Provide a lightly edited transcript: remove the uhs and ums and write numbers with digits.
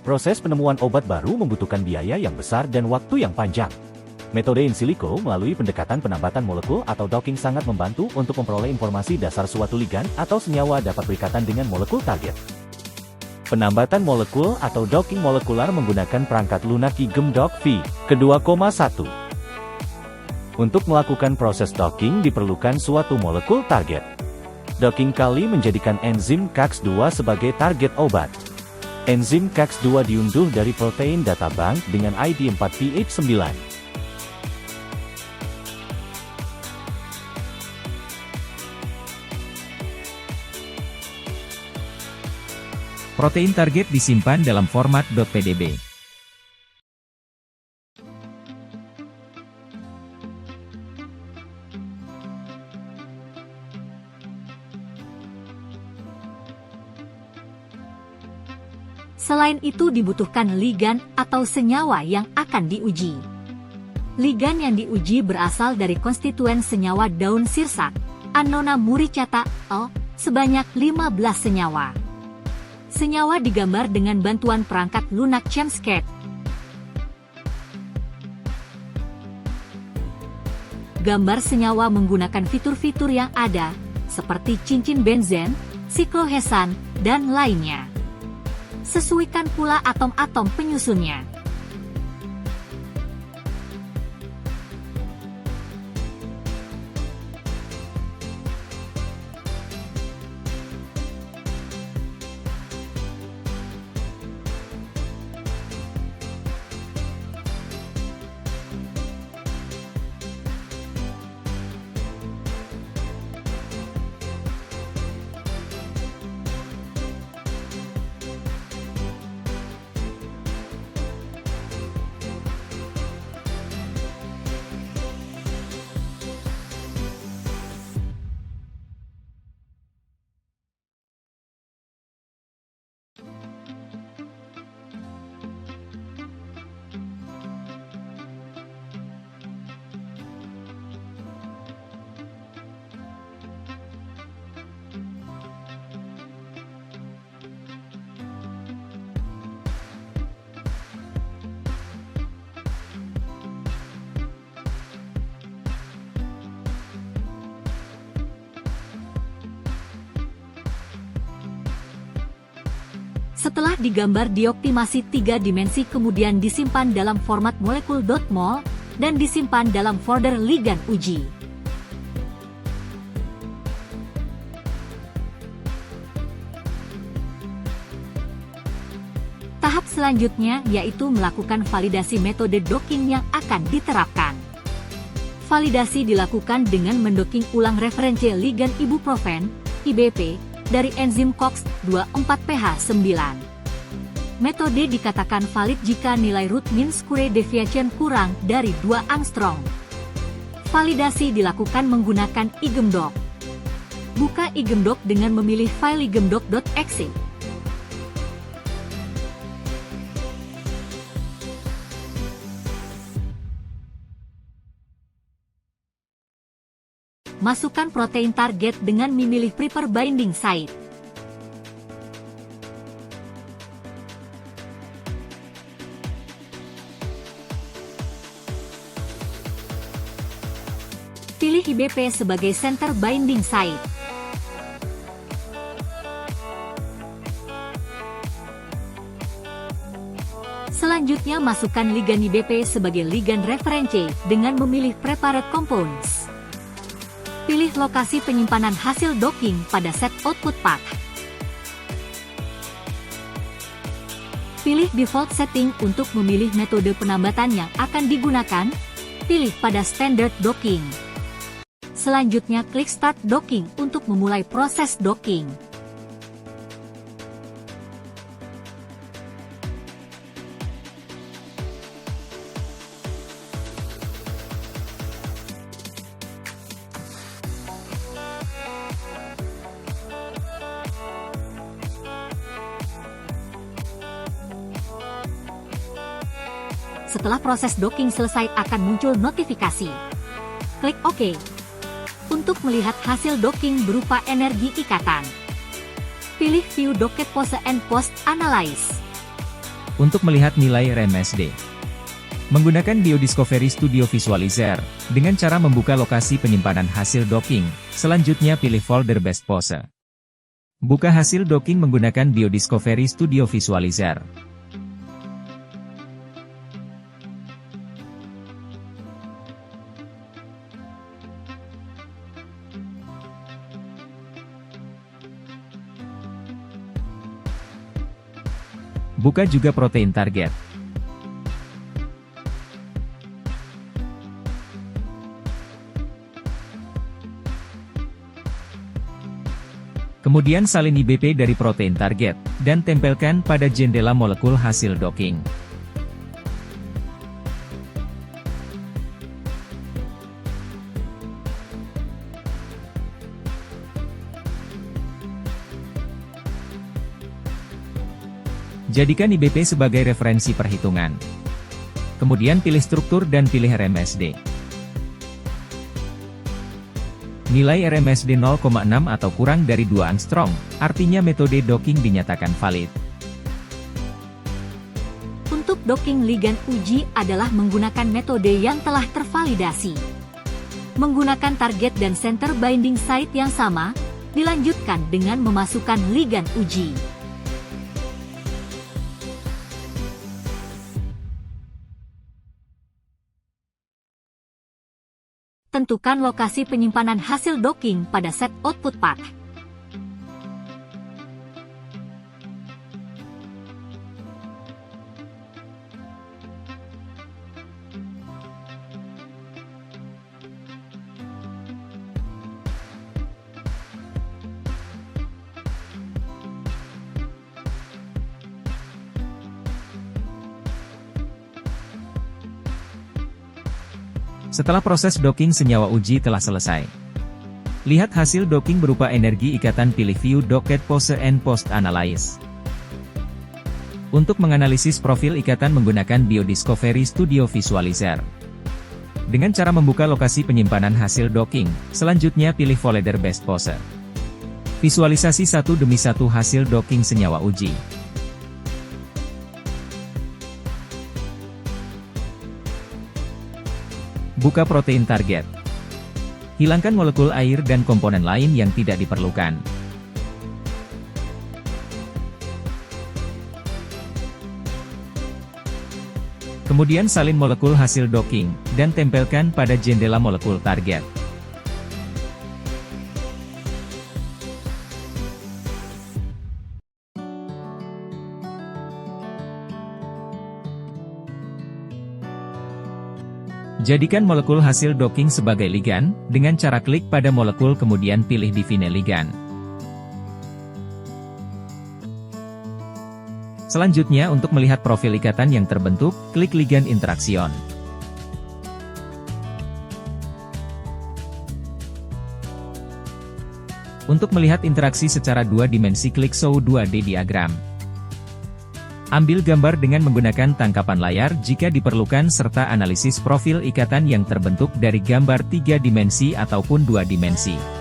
Proses penemuan obat baru membutuhkan biaya yang besar dan waktu yang panjang. Metode in silico melalui pendekatan penambatan molekul atau docking sangat membantu untuk memperoleh informasi dasar suatu ligan atau senyawa dapat berikatan dengan molekul target. Penambatan molekul atau docking molekular menggunakan perangkat lunak IgM-Dock V2,1. Untuk melakukan proses docking diperlukan suatu molekul target. Docking kali menjadikan enzim CAX2 sebagai target obat. Enzim CAX2 diunduh dari protein data bank dengan ID 4PH9. Protein target disimpan dalam format .pdb. Selain itu dibutuhkan ligan atau senyawa yang akan diuji. Ligan yang diuji berasal dari konstituen senyawa daun sirsak, Annona muricata, sebanyak 15 senyawa. Senyawa digambar dengan bantuan perangkat lunak ChemScape. Gambar senyawa menggunakan fitur-fitur yang ada, seperti cincin benzen, siklohesan, dan lainnya. Sesuaikan pula atom-atom penyusunnya. Setelah digambar dioptimasi 3 dimensi kemudian disimpan dalam format molekul.mol dan disimpan dalam folder ligan uji. Tahap selanjutnya yaitu melakukan validasi metode docking yang akan diterapkan. Validasi dilakukan dengan mendocking ulang referensi ligan ibuprofen, IBP, dari enzim COX-24PH9. Metode dikatakan valid jika nilai root mean square deviation kurang dari 2 angstrom. Validasi dilakukan menggunakan IgM-Dock. Buka IgM-Dock dengan memilih file igmdock.exe. Masukkan protein target dengan memilih Prepare Binding Site. Pilih IBP sebagai Center Binding Site. Selanjutnya masukkan ligan IBP sebagai ligan referensi dengan memilih Prepared Compounds. Pilih lokasi penyimpanan hasil docking pada set output path. Pilih default setting untuk memilih metode penambatan yang akan digunakan. Pilih pada standard docking. Selanjutnya klik start docking untuk memulai proses docking. Setelah proses docking selesai akan muncul notifikasi. Klik OK. Untuk melihat hasil docking berupa energi ikatan. Pilih View Docket Pose and Post Analyze. Untuk melihat nilai RMSD, menggunakan Biodiscovery Studio Visualizer, dengan cara membuka lokasi penyimpanan hasil docking, selanjutnya pilih folder Best Pose. Buka hasil docking menggunakan Biodiscovery Studio Visualizer. Buka juga protein target. Kemudian salin IBP dari protein target, dan tempelkan pada jendela molekul hasil docking. Jadikan IBP sebagai referensi perhitungan. Kemudian pilih struktur dan pilih RMSD. Nilai RMSD 0,6 atau kurang dari 2 angstrom, artinya metode docking dinyatakan valid. Untuk docking ligand uji adalah menggunakan metode yang telah tervalidasi. Menggunakan target dan center binding site yang sama, dilanjutkan dengan memasukkan ligand uji. Tentukan lokasi penyimpanan hasil docking pada set output path. Setelah proses docking senyawa uji telah selesai. Lihat hasil docking berupa energi ikatan, pilih View Docket Pose and Post Analyze. Untuk menganalisis profil ikatan menggunakan Biodiscovery Studio Visualizer. Dengan cara membuka lokasi penyimpanan hasil docking, selanjutnya pilih folder Best Pose. Visualisasi satu demi satu hasil docking senyawa uji. Buka protein target. Hilangkan molekul air dan komponen lain yang tidak diperlukan. Kemudian salin molekul hasil docking, dan tempelkan pada jendela molekul target. Jadikan molekul hasil docking sebagai ligand, dengan cara klik pada molekul kemudian pilih Define Ligand. Selanjutnya untuk melihat profil ikatan yang terbentuk, klik Ligand Interaction. Untuk melihat interaksi secara 2 dimensi, klik Show 2D Diagram. Ambil gambar dengan menggunakan tangkapan layar jika diperlukan serta analisis profil ikatan yang terbentuk dari gambar 3 dimensi ataupun 2 dimensi.